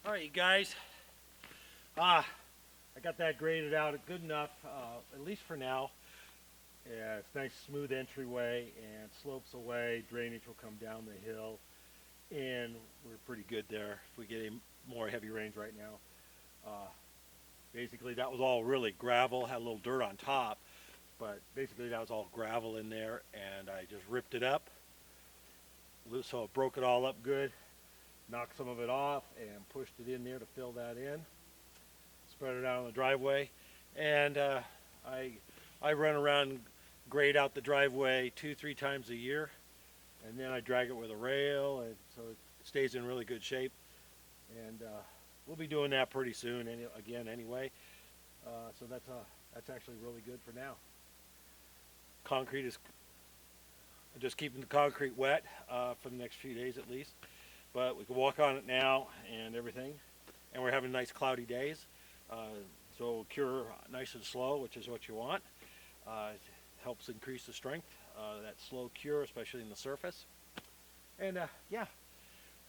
All right, you guys. I got that graded out good enough, at least for now. Yeah, it's nice smooth entryway and slopes away. Drainage will come down the hill, and we're pretty good there. If we get any more heavy rains right now, basically that was all really gravel. Had a little dirt on top, but basically that was all gravel in there, and I just ripped it up, so it broke it all up good. Knocked some of it off and pushed it in there to fill that in. Spread it out on the driveway, and I run around and grade out the driveway 2-3 times a year, and then I drag it with a rail, and so it stays in really good shape. And we'll be doing that pretty soon again anyway. So that's actually really good for now. Concrete is just keeping the concrete wet for the next few days at least, but we can walk on it now and everything, and we're having nice cloudy days. So it'll cure nice and slow, which is what you want. It helps increase the strength, that slow cure, especially in the surface. And yeah,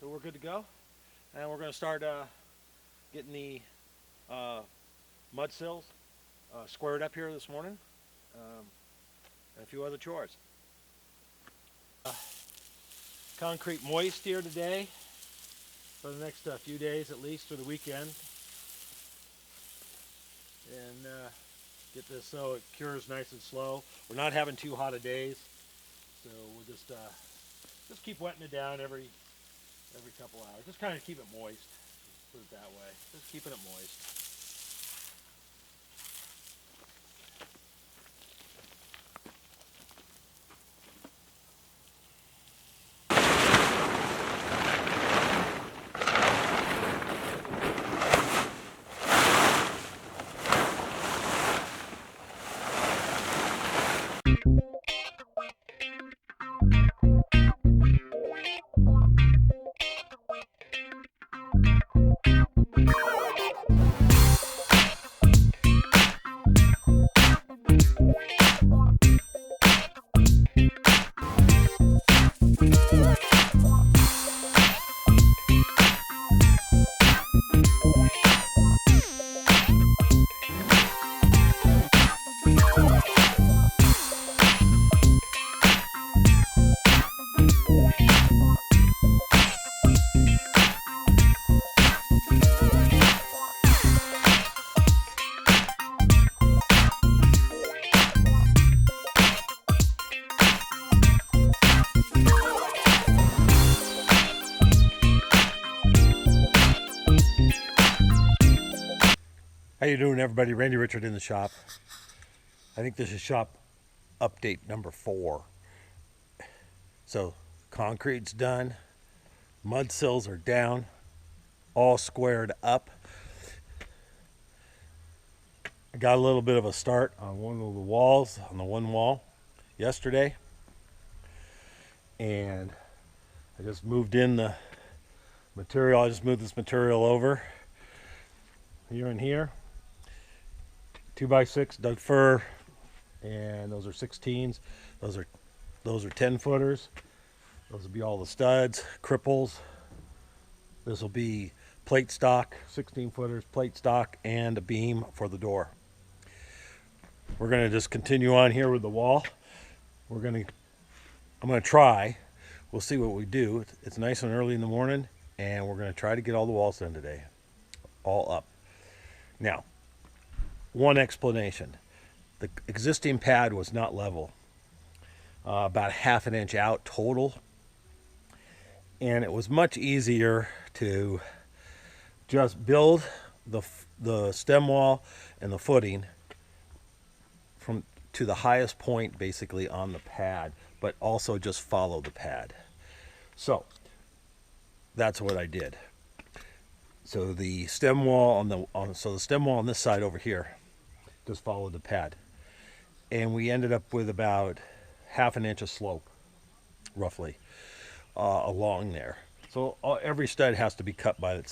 so we're good to go. And we're going to start getting the mud sills squared up here this morning, and a few other chores. Concrete moist here today for the next few days, at least through the weekend. And get this so it cures nice and slow. We're not having too hot of days, so we'll just keep wetting it down every couple hours. Just kind of keep it moist. Put it that way. Just keeping it moist. How you doing, everybody? Randy Richard in the shop. I think this is shop update number 4. So concrete's done, mud sills are down, all squared up. I got a little bit of a start on one of the walls, on the one wall yesterday, and I just moved in the material. I just moved this material over here and here. 2x6 Doug fir, and those are 16s. Those are 10 footers. Those will be all the studs, cripples. This will be plate stock, 16 footers, plate stock, and a beam for the door. We're going to just continue on here with the wall. I'm going to try. We'll see what we do. It's nice and early in the morning, and we're going to try to get all the walls done today, all up. Now, one explanation: the existing pad was not level, about 1/2 inch out total, and it was much easier to just build the stem wall and the footing from to the highest point basically on the pad, but also just follow the pad. So that's what I did. So the stem wall the stem wall on this side over here just followed the pad, and we ended up with about 1/2 inch of slope roughly along there. So every stud has to be cut by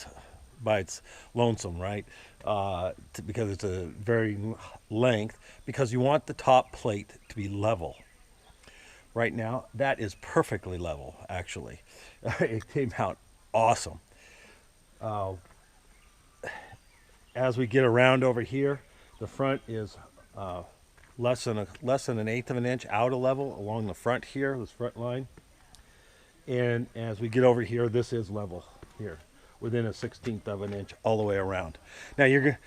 its lonesome, right? Because it's a very length, because you want the top plate to be level. Right now that is perfectly level, actually. It came out awesome. as we get around over here, the front is less than an eighth of an inch out of level along the front here, this front line. And as we get over here, this is level here, within a 1/16 of an inch all the way around. Now you're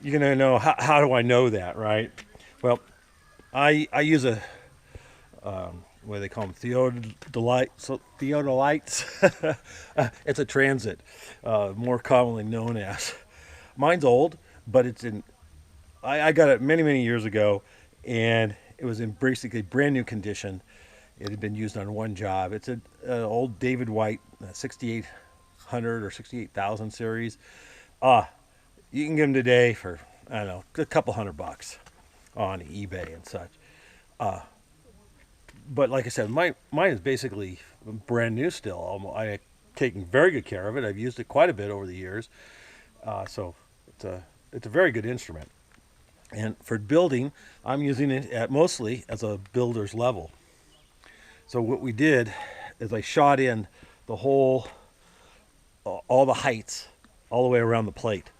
gonna know, how do I know that, right? Well, I use a what do they call them, theodolites. It's a transit, more commonly known as. Mine's old, but it's in. I got it many years ago, and it was in basically brand new condition. It had been used on one job. It's an old David White 6800 or 68,000 series. You can get them today for, I don't know, a couple $100 on eBay and such. But like I said, mine is basically brand new still. I've taken very good care of it. I've used it quite a bit over the years. So it's a very good instrument. And for building, I'm using it mostly as a builder's level. So what we did is I shot in the whole, all the heights, all the way around the plate.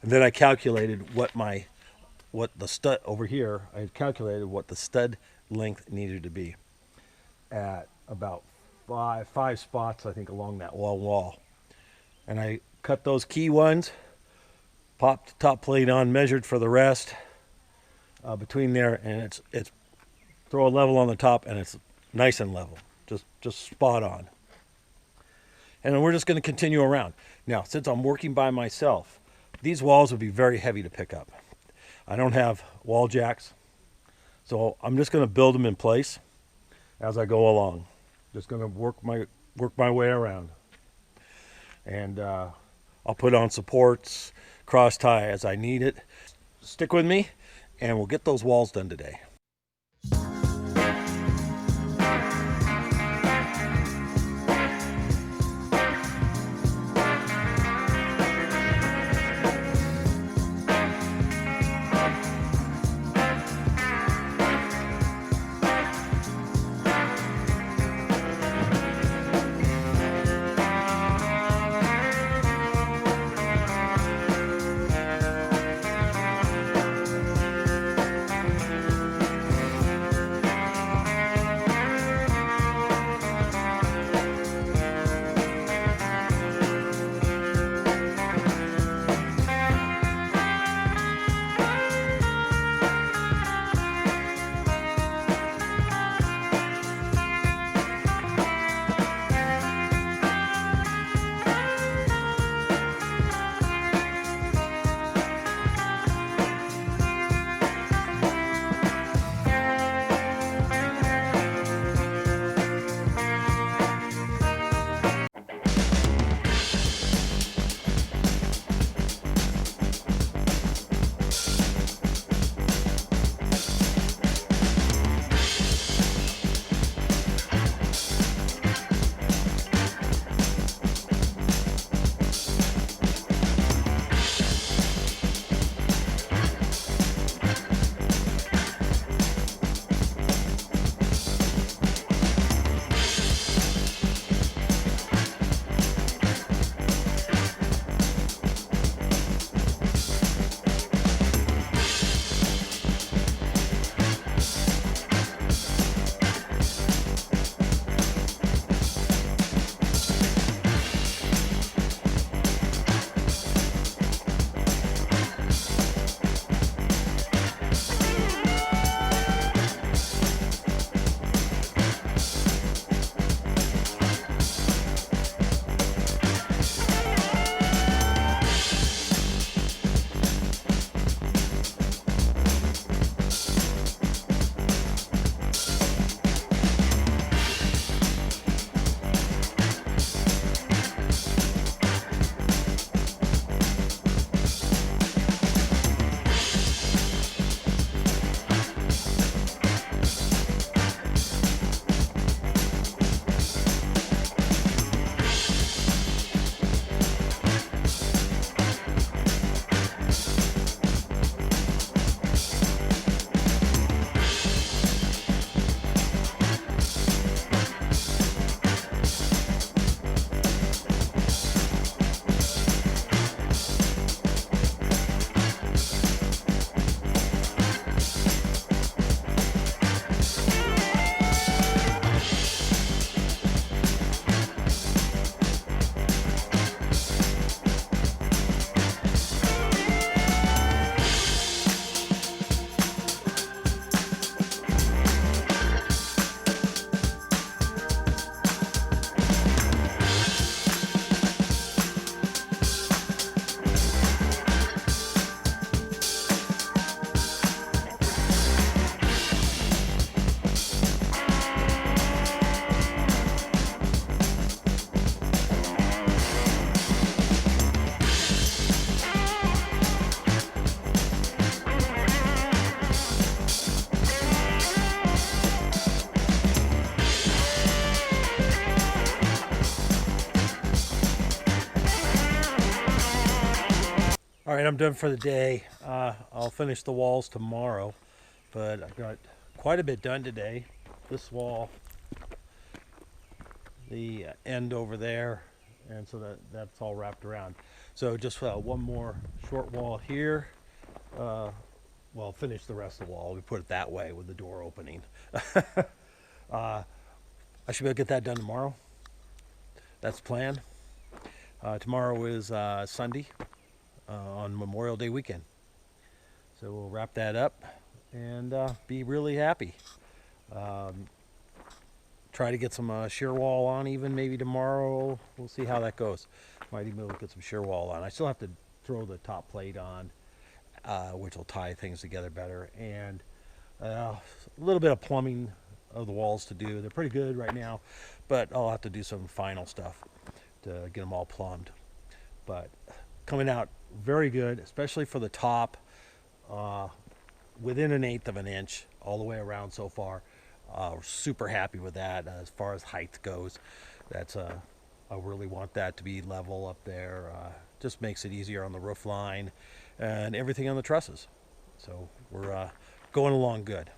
And then I calculated what the stud over here, I had calculated what the stud length needed to be at about five spots, I think, along that wall. And I cut those key ones, popped the top plate on, measured for the rest between there, and it's throw a level on the top, and it's nice and level, just spot on. And we're just going to continue around. Now, since I'm working by myself, these walls would be very heavy to pick up. I don't have wall jacks, so I'm just going to build them in place as I go along. Just going to work my way around, and I'll put on supports, cross tie as I need it. Stick with me, and we'll get those walls done today. All right, I'm done for the day. I'll finish the walls tomorrow, but I got quite a bit done today. This wall, the end over there, and so that's all wrapped around. So just one more short wall here. Uh, well, finish the rest of the wall. We put it that way with the door opening. I should be able to get that done tomorrow. That's the plan. Tomorrow is Sunday on Memorial Day weekend. So we'll wrap that up and be really happy. Um, Try to get some shear wall on even maybe tomorrow. We'll see how that goes. Might even be able to get some shear wall on. I still have to throw the top plate on, which will tie things together better. And a little bit of plumbing of the walls to do. They're pretty good right now, but I'll have to do some final stuff to get them all plumbed. But coming out very good, especially for the top, uh, within an eighth of an inch all the way around so far. We're super happy with that as far as height goes. That's I really want that to be level up there. Just makes it easier on the roof line and everything on the trusses. So we're going along good.